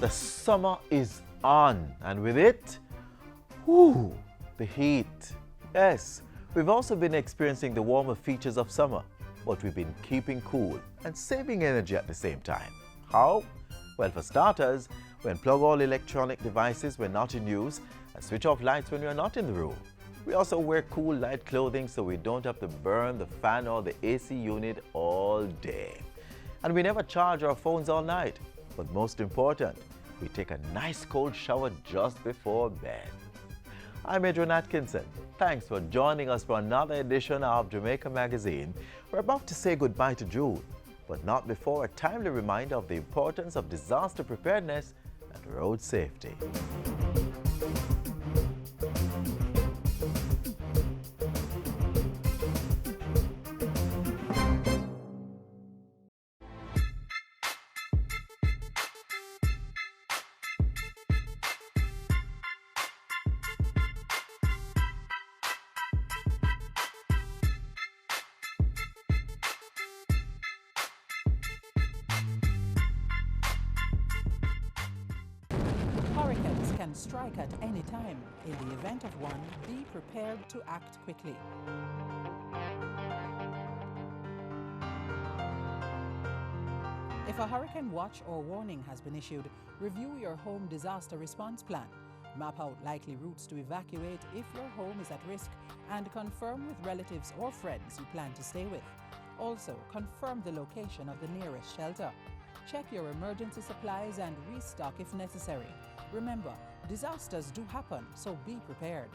The summer is on, and with it, whoo, the heat. Yes, we've also been experiencing the warmer features of summer, but we've been keeping cool and saving energy at the same time. How? Well, for starters, we unplug all electronic devices when not in use and switch off lights when we are not in the room. We also wear cool, light clothing so we don't have to burn the fan or the AC unit all day. And we never charge our phones all night. But most important, we take a nice cold shower just before bed. I'm Adrian Atkinson. Thanks for joining us for another edition of Jamaica Magazine. We're about to say goodbye to June, but not before a timely reminder of the importance of disaster preparedness and road safety. Hurricanes can strike at any time. In the event of one, be prepared to act quickly. If a hurricane watch or warning has been issued, review your home disaster response plan. Map out likely routes to evacuate if your home is at risk and confirm with relatives or friends you plan to stay with. Also, confirm the location of the nearest shelter. Check your emergency supplies and restock if necessary. Remember, disasters do happen, so be prepared.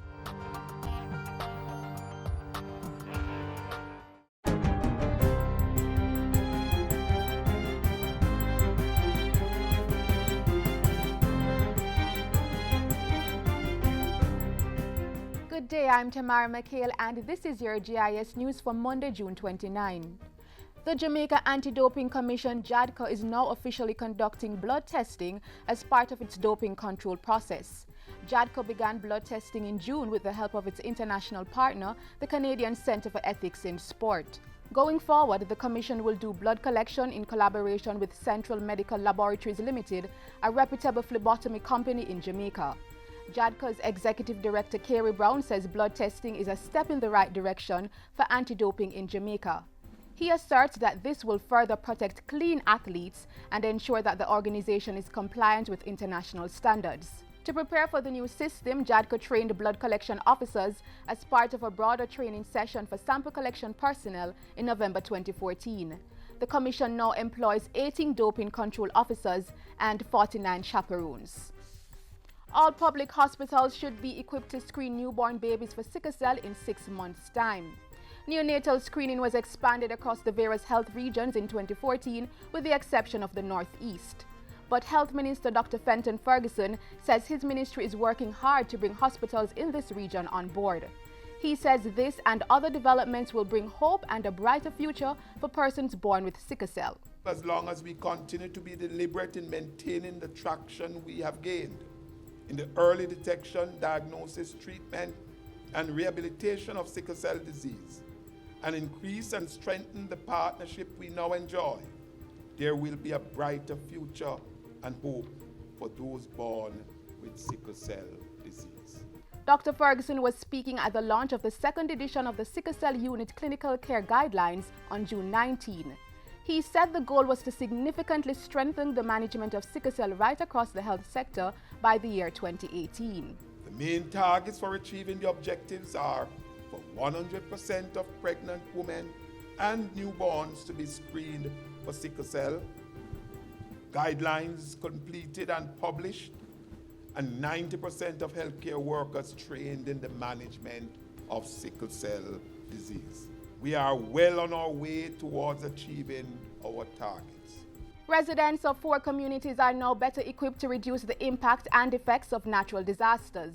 Good day, I'm Tamara McHale, and this is your GIS News for Monday, June 29. The Jamaica Anti-Doping Commission, JADCA, is now officially conducting blood testing as part of its doping control process. JADCA began blood testing in June with the help of its international partner, the Canadian Centre for Ethics in Sport. Going forward, the Commission will do blood collection in collaboration with Central Medical Laboratories Limited, a reputable phlebotomy company in Jamaica. JADCA's Executive Director Carey Brown says blood testing is a step in the right direction for anti-doping in Jamaica. He asserts that this will further protect clean athletes and ensure that the organization is compliant with international standards. To prepare for the new system, JADCA trained blood collection officers as part of a broader training session for sample collection personnel in November 2014. The Commission now employs 18 doping control officers and 49 chaperones. All public hospitals should be equipped to screen newborn babies for sickle cell in 6 months' time. Neonatal screening was expanded across the various health regions in 2014, with the exception of the Northeast. But Health Minister Dr. Fenton Ferguson says his ministry is working hard to bring hospitals in this region on board. He says this and other developments will bring hope and a brighter future for persons born with sickle cell. As long as we continue to be deliberate in maintaining the traction we have gained in the early detection, diagnosis, treatment, and rehabilitation of sickle cell disease, and increase and strengthen the partnership we now enjoy, there will be a brighter future and hope for those born with sickle cell disease. Dr. Ferguson was speaking at the launch of the second edition of the Sickle Cell Unit Clinical Care Guidelines on June 19. He said the goal was to significantly strengthen the management of sickle cell right across the health sector by the year 2018. The main targets for achieving the objectives are for 100% of pregnant women and newborns to be screened for sickle cell, guidelines completed and published, and 90% of healthcare workers trained in the management of sickle cell disease. We are well on our way towards achieving our targets. Residents of 4 communities are now better equipped to reduce the impact and effects of natural disasters.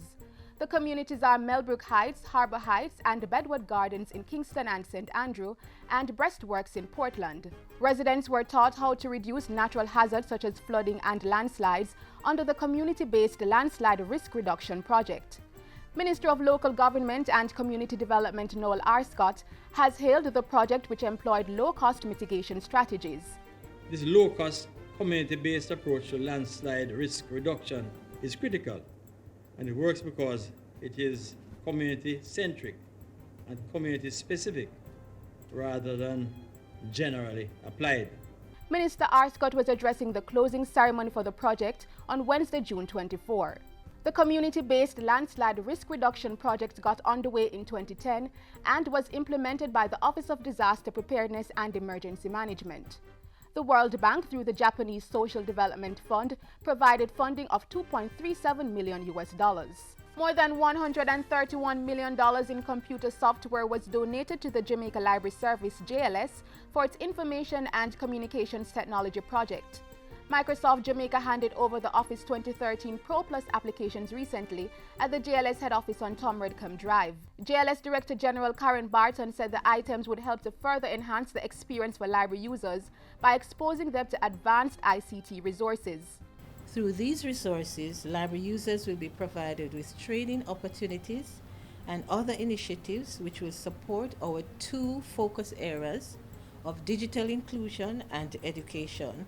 The communities are Melbrook Heights, Harbour Heights, and Bedward Gardens in Kingston and St. Andrew, and Breastworks in Portland. Residents were taught how to reduce natural hazards such as flooding and landslides under the community-based Landslide Risk Reduction Project. Minister of Local Government and Community Development Noel R. Scott has hailed the project, which employed low-cost mitigation strategies. This low-cost community-based approach to landslide risk reduction is critical, and it works because it is community-centric and community-specific rather than generally applied. Minister Arscott was addressing the closing ceremony for the project on Wednesday, June 24. The community-based landslide risk reduction project got underway in 2010 and was implemented by the Office of Disaster Preparedness and Emergency Management. The World Bank, through the Japanese Social Development Fund, provided funding of $2.37 million. More than $131 million in computer software was donated to the Jamaica Library Service, JLS, for its information and communications technology project. Microsoft Jamaica handed over the Office 2013 Pro Plus applications recently at the JLS head office on Tom Redcombe Drive. JLS Director General Karen Barton said the items would help to further enhance the experience for library users by exposing them to advanced ICT resources. Through these resources, library users will be provided with training opportunities and other initiatives which will support our two focus areas of digital inclusion and education.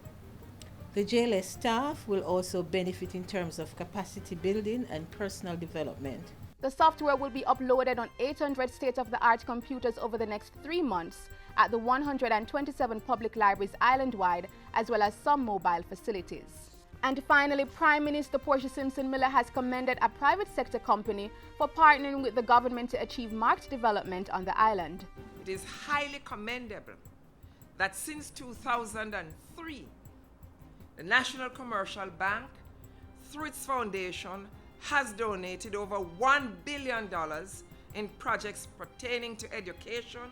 The JLS staff will also benefit in terms of capacity building and personal development. The software will be uploaded on 800 state-of-the-art computers over the next 3 months at the 127 public libraries island-wide, as well as some mobile facilities. And finally, Prime Minister Portia Simpson Miller has commended a private sector company for partnering with the government to achieve marked development on the island. It is highly commendable that since 2003, the National Commercial Bank, through its foundation, has donated over $1 billion in projects pertaining to education,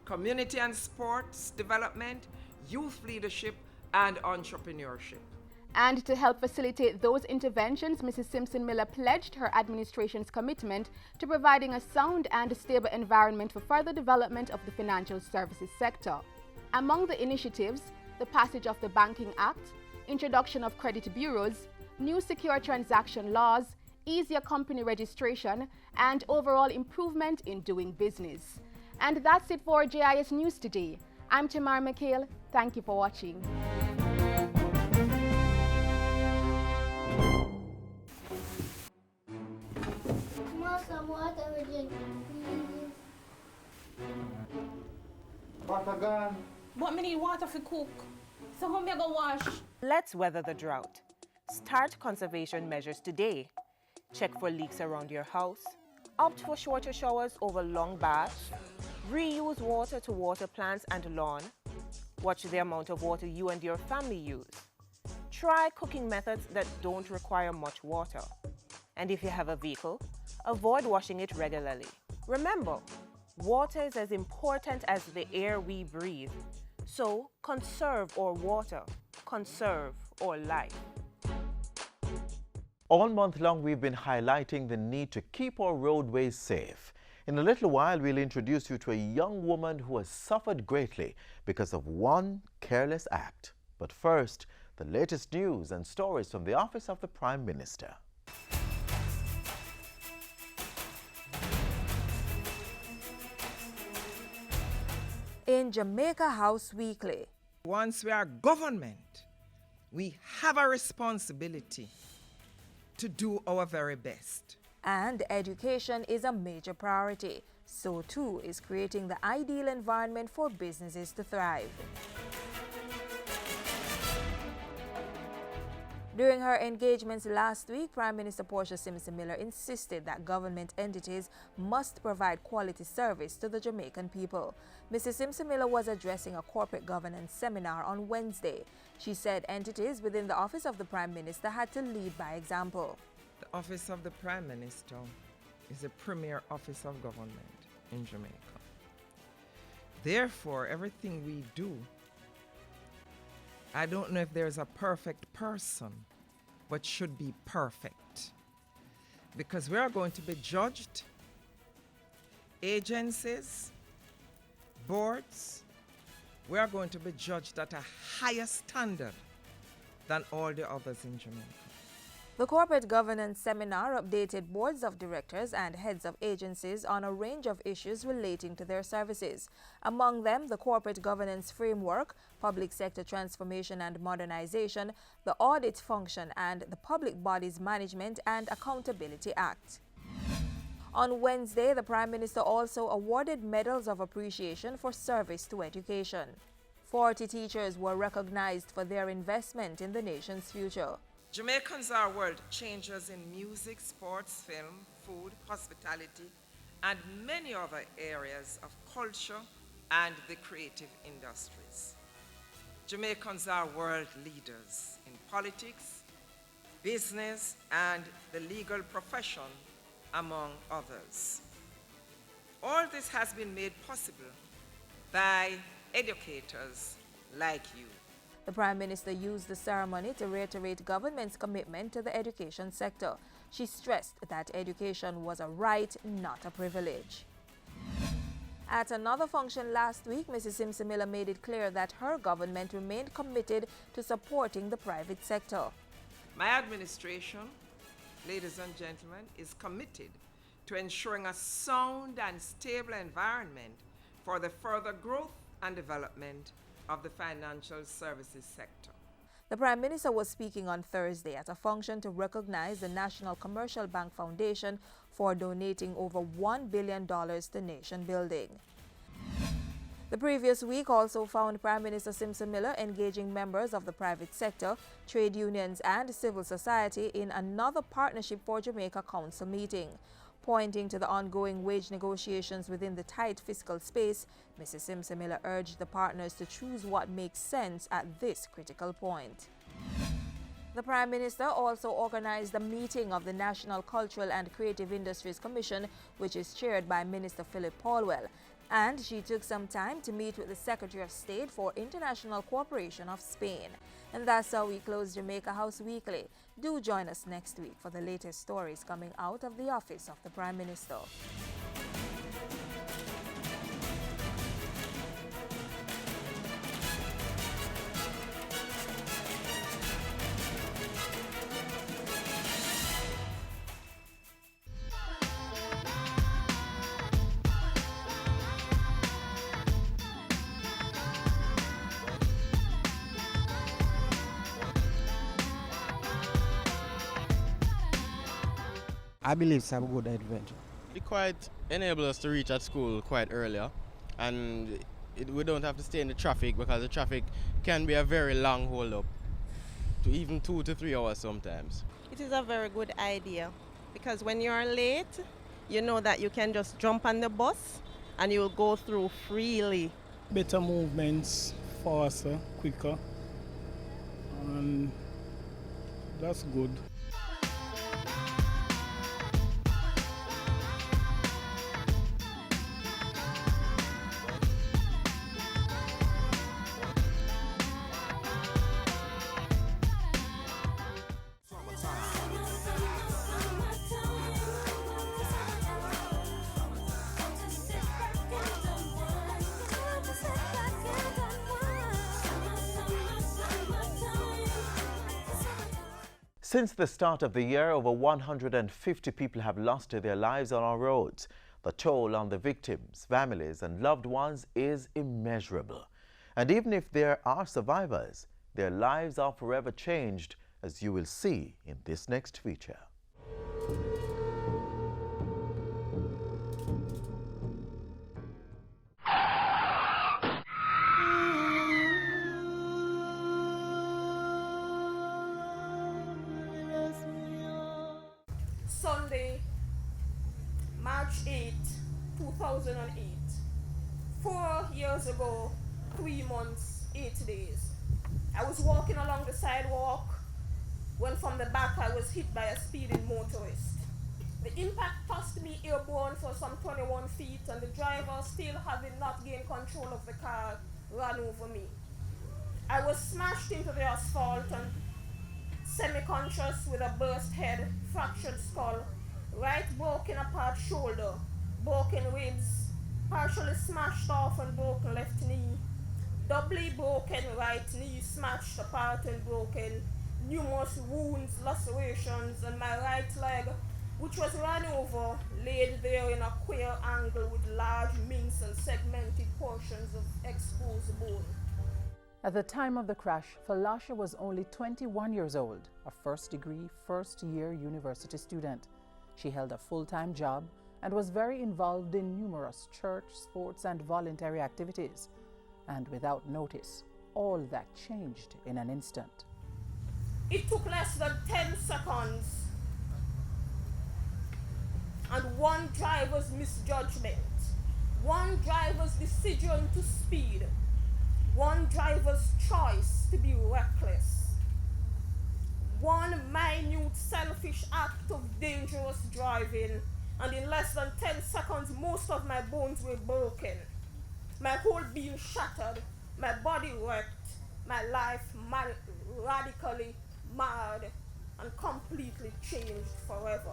community and sports development, youth leadership, and entrepreneurship. And to help facilitate those interventions, Mrs. Simpson Miller pledged her administration's commitment to providing a sound and stable environment for further development of the financial services sector. Among the initiatives, the passage of the Banking Act, introduction of credit bureaus, new secure transaction laws, easier company registration, and overall improvement in doing business. And that's it for JIS News today. I'm Tamara McHale. Thank you for watching. Some water with you, please. Water gone. But me need water for cook. So how me go wash? Let's weather the drought. Start conservation measures today. Check for leaks around your house. Opt for shorter showers over long baths. Reuse water to water plants and lawn. Watch the amount of water you and your family use. Try cooking methods that don't require much water. And if you have a vehicle, avoid washing it regularly. Remember, water is as important as the air we breathe. So conserve our water, conserve our life. All month long, we've been highlighting the need to keep our roadways safe. In a little while, we'll introduce you to a young woman who has suffered greatly because of one careless act. But first, the latest news and stories from the Office of the Prime Minister. In Jamaica House Weekly. Once we are government, we have a responsibility to do our very best. And education is a major priority. So too is creating the ideal environment for businesses to thrive. During her engagements last week, Prime Minister Portia Simpson Miller insisted that government entities must provide quality service to the Jamaican people. Mrs. Simpson Miller was addressing a corporate governance seminar on Wednesday. She said entities within the Office of the Prime Minister had to lead by example. The Office of the Prime Minister is the premier office of government in Jamaica. Therefore, everything we do, I don't know if there's a perfect person, but should be perfect. Because we are going to be judged, agencies, boards, we are going to be judged at a higher standard than all the others in Jamaica. The corporate governance seminar updated boards of directors and heads of agencies on a range of issues relating to their services. Among them, the corporate governance framework, public sector transformation and modernization, the audit function, and the Public Bodies Management and Accountability Act. On Wednesday, the Prime Minister also awarded medals of appreciation for service to education. 40 teachers were recognized for their investment in the nation's future. Jamaicans are world changers in music, sports, film, food, hospitality, and many other areas of culture and the creative industries. Jamaicans are world leaders in politics, business, and the legal profession, among others. All this has been made possible by educators like you. The Prime Minister used the ceremony to reiterate government's commitment to the education sector. She stressed that education was a right, not a privilege. At another function last week, Mrs. Simpson Miller made it clear that her government remained committed to supporting the private sector. My administration, ladies and gentlemen, is committed to ensuring a sound and stable environment for the further growth and development of the financial services sector. The Prime Minister was speaking on Thursday at a function to recognize the National Commercial Bank Foundation for donating over $1 billion to nation building. The previous week also found Prime Minister Simpson Miller engaging members of the private sector, trade unions and civil society in another Partnership for Jamaica Council meeting. Pointing to the ongoing wage negotiations within the tight fiscal space, Mrs. Simpson Miller urged the partners to choose what makes sense at this critical point. The Prime Minister also organized a meeting of the National Cultural and Creative Industries Commission, which is chaired by Minister Philip Paulwell, and she took some time to meet with the Secretary of State for International Cooperation of Spain. And that's how we close Jamaica House Weekly. Do join us next week for the latest stories coming out of the office of the Prime Minister. I believe it's a good adventure. It quite enables us to reach at school quite earlier, and we don't have to stay in the traffic because the traffic can be a very long hold up, to even 2 to 3 hours sometimes. It is a very good idea because when you're late, you know that you can just jump on the bus and you'll go through freely. Better movements, faster, quicker, and that's good. Since the start of the year, over 150 people have lost their lives on our roads. The toll on the victims, families and loved ones is immeasurable. And even if there are survivors, their lives are forever changed, as you will see in this next feature. Sunday, March 8, 2008. 4 years ago, 3 months, 8 days. I was walking along the sidewalk when from the back I was hit by a speeding motorist. The impact tossed me airborne for some 21 feet and the driver, still having not gained control of the car, ran over me. I was smashed into the asphalt and semi-conscious with a burst head, fractured skull, right broken apart shoulder, broken ribs, partially smashed off and broken left knee, doubly broken right knee smashed apart and broken, numerous wounds, lacerations, and my right leg, which was run over, laid there in a queer angle with large mince and segmented portions of exposed bone. At the time of the crash, Falasha was only 21 years old, a first-degree, first-year university student. She held a full-time job and was very involved in numerous church, sports, and voluntary activities. And without notice, all that changed in an instant. It took less than 10 seconds and one driver's misjudgment, one driver's decision to speed, one driver's choice to be reckless, one minute selfish act of dangerous driving, and in less than 10 seconds most of my bones were broken, my whole being shattered, my body wrecked, my life radically marred and completely changed forever.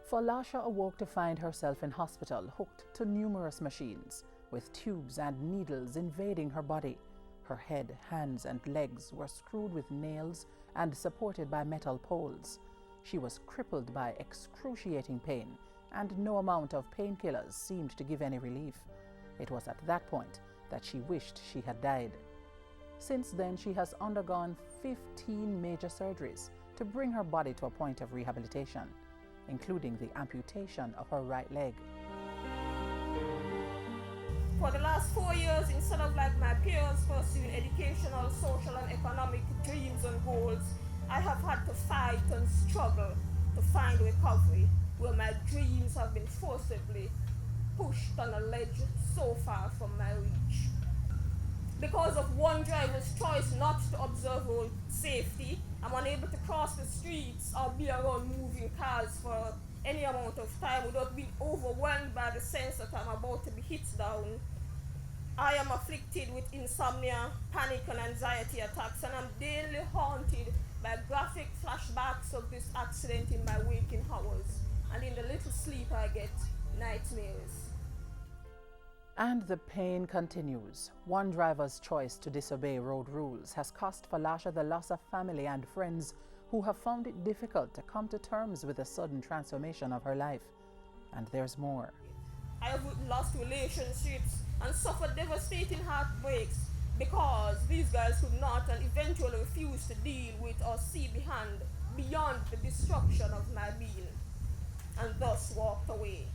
Falasha awoke to find herself in hospital, hooked to numerous machines, with tubes and needles invading her body. Her head, hands, and legs were screwed with nails and supported by metal poles. She was crippled by excruciating pain, and no amount of painkillers seemed to give any relief. It was at that point that she wished she had died. Since then, she has undergone 15 major surgeries to bring her body to a point of rehabilitation, including the amputation of her right leg. For the last 4 years, instead of like my peers pursuing educational, social, and economic dreams and goals, I have had to fight and struggle to find recovery, where my dreams have been forcibly pushed on a ledge so far from my reach. Because of one driver's choice not to observe road safety, I'm unable to cross the streets or be around moving cars for any amount of time without being overwhelmed by the sense that I'm about to be hit down. I am afflicted with insomnia, panic, and anxiety attacks, and I'm daily haunted by graphic flashbacks of this accident in my waking hours, and in the little sleep I get, nightmares. And the pain continues. One driver's choice to disobey road rules has cost Falasha the loss of family and friends who have found it difficult to come to terms with the sudden transformation of her life. And there's more. I have lost relationships and suffered devastating heartbreaks because these guys could not and eventually refused to deal with or see beyond the destruction of my being, and thus walked away.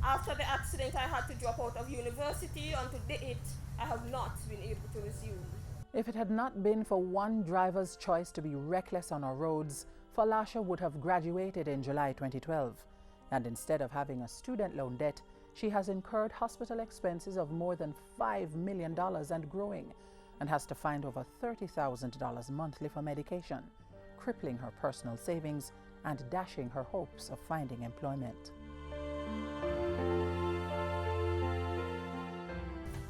After the accident, I had to drop out of university, and to date, I have not been able to resume. If it had not been for one driver's choice to be reckless on our roads, Falasha would have graduated in July 2012. And instead of having a student loan debt, she has incurred hospital expenses of more than $5 million and growing, and has to find over $30,000 monthly for medication, crippling her personal savings and dashing her hopes of finding employment.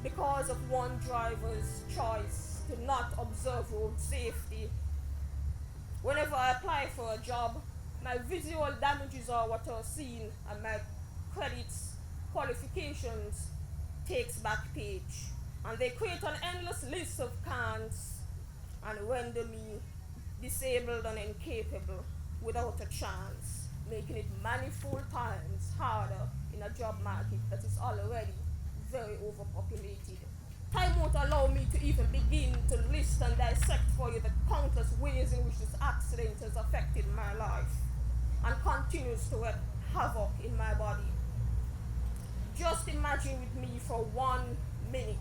Because of one driver's choice to not observe road safety, whenever I apply for a job, my visual damages are what are seen, and my credits, qualifications takes back page, and they create an endless list of cans and render me disabled and incapable without a chance, making it manifold times harder in a job market that is already very overpopulated. Time won't allow me to even begin to list and dissect for you the countless ways in which this accident has affected my life and continues to wreak havoc in my body. Just imagine with me for 1 minute.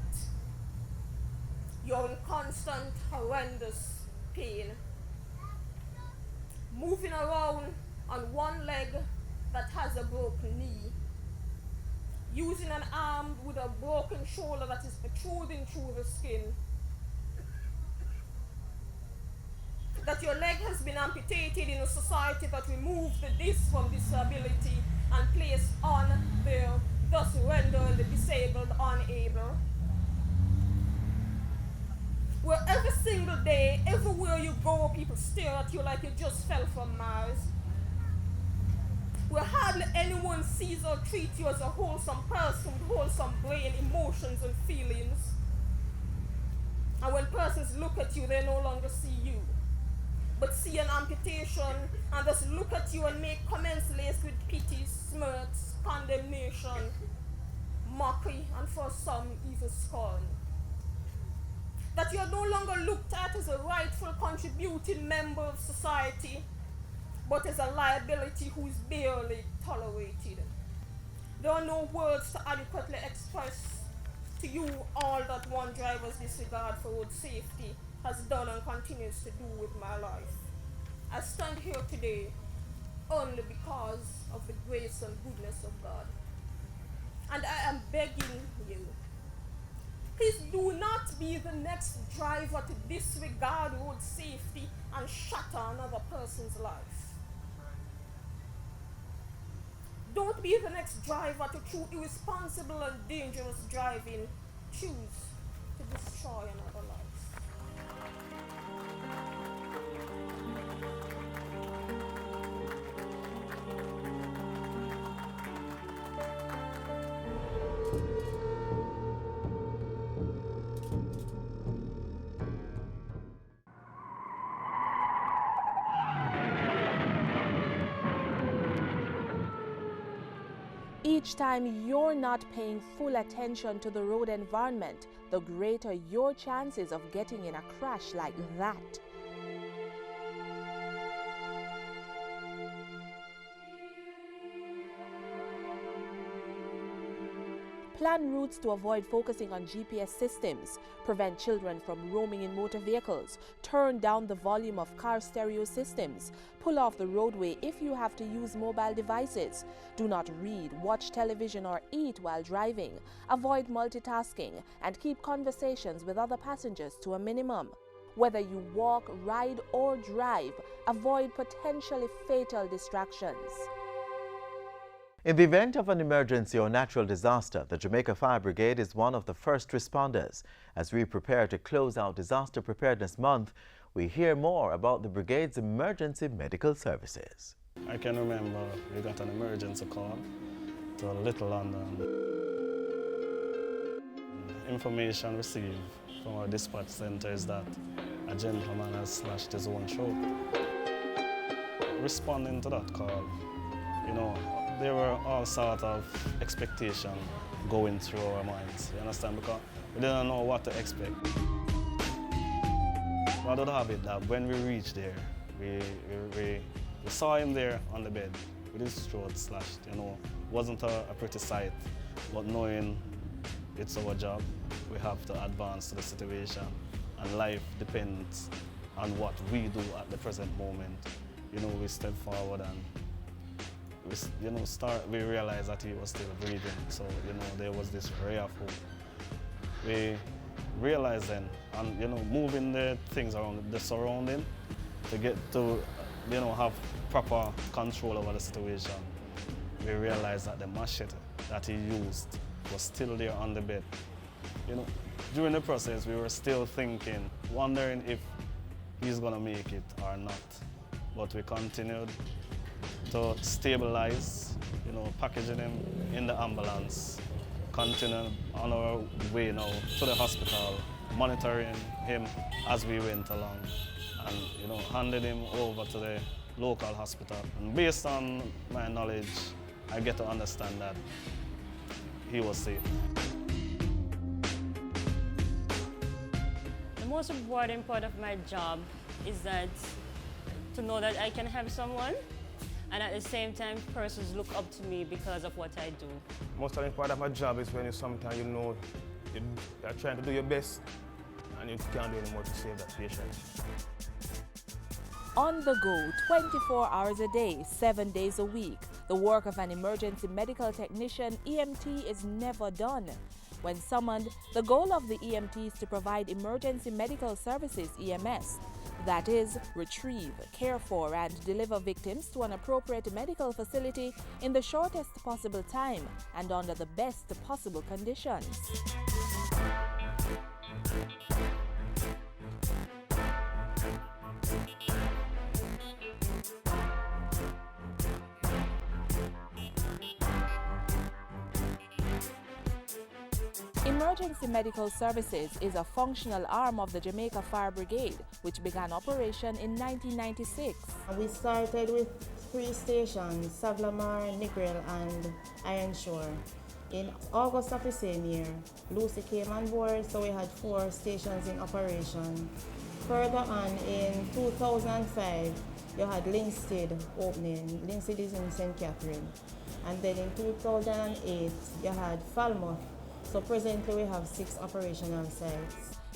You're in constant, horrendous pain, moving around on one leg that has a broken knee, using an arm with a broken shoulder that is protruding through the skin, that your leg has been amputated in a society that removed the disc from disability and placed on there, thus rendering the disabled unable. Where every single day, everywhere you go, people stare at you like you just fell from Mars. Where hardly anyone sees or treats you as a wholesome person with wholesome brain, emotions, and feelings. And when persons look at you, they no longer see you. but see an amputation and just look at you and make comments laced with pity, smirks, condemnation, mockery, and for some, even scorn. That you are no longer looked at as a rightful contributing member of society, but as a liability who is barely tolerated. There are no words to adequately express to you all that one driver's disregard for road safety has done and continues to do with my life. I stand here today only because of the grace and goodness of God. And I am begging you, please do not be the next driver to disregard road safety and shatter another person's life. Don't be the next driver to, through irresponsible and dangerous driving, choose to destroy another life. Each time you're not paying full attention to the road environment, the greater your chances of getting in a crash like that. Plan routes to avoid focusing on GPS systems, prevent children from roaming in motor vehicles, turn down the volume of car stereo systems, pull off the roadway if you have to use mobile devices, do not read, watch television or eat while driving, avoid multitasking, and keep conversations with other passengers to a minimum. Whether you walk, ride or drive, avoid potentially fatal distractions. In the event of an emergency or natural disaster, the Jamaica Fire Brigade is one of the first responders. As we prepare to close out Disaster Preparedness Month, we hear more about the Brigade's emergency medical services. I can remember we got an emergency call to Little London. Information received from our dispatch center is that a gentleman has slashed his own throat. Responding to that call, there were all sorts of expectation going through our minds, you understand, because we didn't know what to expect. I don't have it that when we reached there, we saw him there on the bed with his throat slashed, Wasn't a pretty sight, but knowing it's our job, we have to advance to the situation, and life depends on what we do at the present moment. We step forward and we realized that he was still breathing, so there was this ray of hope. We realized then, and moving the things around the surrounding to get to have proper control over the situation. We realized that the machete that he used was still there on the bed. During the process we were still thinking, wondering if he's gonna make it or not, but we continued to stabilize, packaging him in the ambulance, continuing on our way now to the hospital, monitoring him as we went along, and handed him over to the local hospital. And based on my knowledge, I get to understand that he was safe. The most important part of my job is that to know that I can help someone, and at the same time, persons look up to me because of what I do. Most important part of my job is when sometimes you're trying to do your best and you can't do anymore to save that patient. On the go, 24 hours a day, 7 days a week, the work of an emergency medical technician, EMT, is never done. When summoned, the goal of the EMT is to provide emergency medical services, EMS. That is, retrieve, care for, and deliver victims to an appropriate medical facility in the shortest possible time and under the best possible conditions. Emergency Medical Services is a functional arm of the Jamaica Fire Brigade, which began operation in 1996. We started with 3 stations, Savlamar, Negril and Ironshore. In August of the same year, Lucy came on board, so we had 4 stations in operation. Further on, in 2005, you had Linstead opening. Linstead is in St. Catherine. And then in 2008, you had Falmouth. So presently we have 6 operational sites.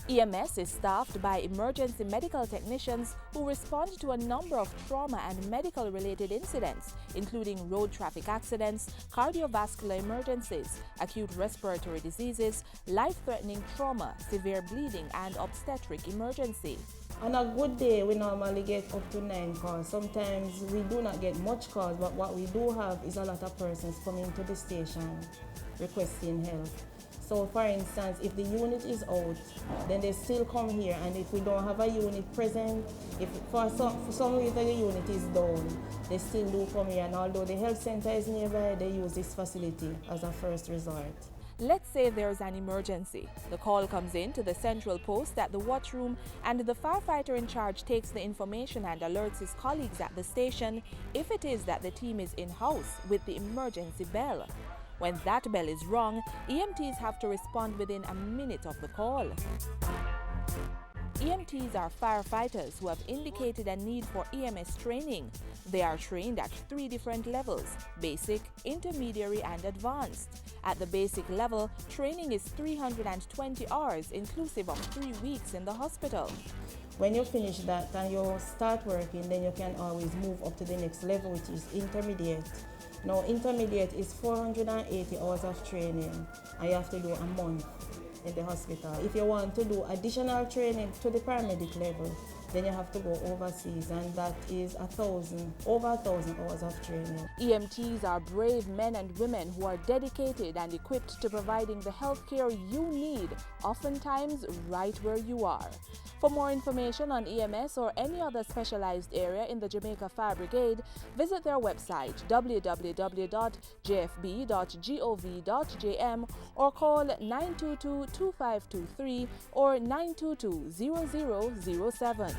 EMS is staffed by emergency medical technicians who respond to a number of trauma and medical-related incidents, including road traffic accidents, cardiovascular emergencies, acute respiratory diseases, life-threatening trauma, severe bleeding, and obstetric emergency. On a good day, we normally get up to 9 calls. Sometimes we do not get much calls, but what we do have is a lot of persons coming to the station requesting help. So for instance, if the unit is out, then they still come here, and if we don't have a unit present, if for some reason the unit is down, they still do come here, and although the health center is nearby, they use this facility as a first resort. Let's say there's an emergency. The call comes in to the central post at the watch room, and the firefighter in charge takes the information and alerts his colleagues at the station if it is that the team is in-house with the emergency bell. When that bell is rung, EMTs have to respond within a minute of the call. EMTs are firefighters who have indicated a need for EMS training. They are trained at 3 different levels: basic, intermediary, and advanced. At the basic level, training is 320 hours, inclusive of 3 weeks in the hospital. When you finish that and you start working, then you can always move up to the next level, which is intermediate. Now, intermediate is 480 hours of training, and you have to do a month in the hospital. If you want to do additional training to the paramedic level, then you have to go overseas, and that is over 1,000 hours of training. EMTs are brave men and women who are dedicated and equipped to providing the health care you need, oftentimes right where you are. For more information on EMS or any other specialized area in the Jamaica Fire Brigade, visit their website www.jfb.gov.jm or call 922-2523 or 922-0007.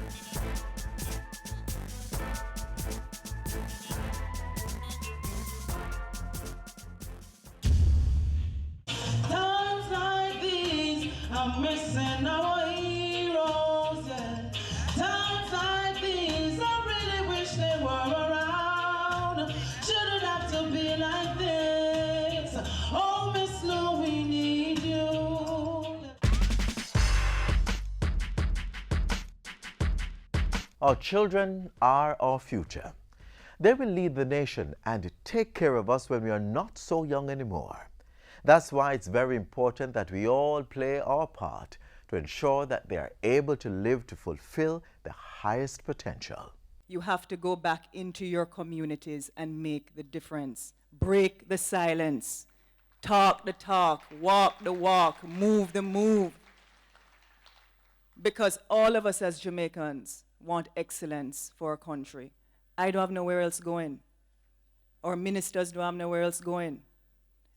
Times like these, I'm missing our heroes, yeah. Times like these, I really wish they were around. Shouldn't have to be like this. Oh, Miss Lou, we need you. Our children are our future. They will lead the nation and take care of us when we are not so young anymore. That's why it's very important that we all play our part to ensure that they are able to live to fulfill their highest potential. You have to go back into your communities and make the difference. Break the silence. Talk the talk. Walk the walk. Move the move. Because all of us as Jamaicans want excellence for our country. I don't have nowhere else going. Our ministers don't have nowhere else going.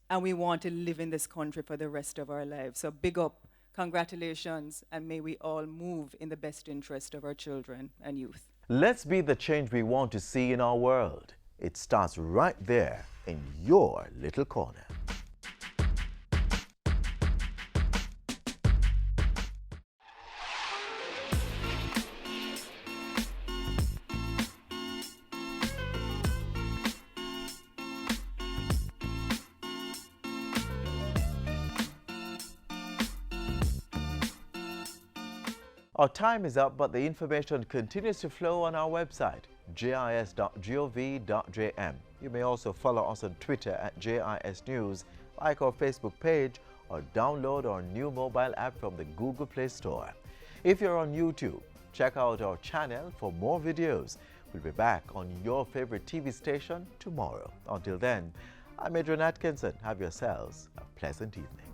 And we want to live in this country for the rest of our lives. So big up, congratulations, and may we all move in the best interest of our children and youth. Let's be the change we want to see in our world. It starts right there in your little corner. Our time is up, but the information continues to flow on our website, jis.gov.jm. You may also follow us on Twitter at JIS News, like our Facebook page, or download our new mobile app from the Google Play Store. If you're on YouTube, check out our channel for more videos. We'll be back on your favorite TV station tomorrow. Until then, I'm Adrian Atkinson. Have yourselves a pleasant evening.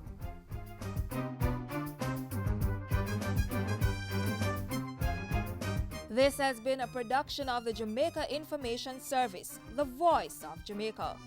This has been a production of the Jamaica Information Service, the voice of Jamaica.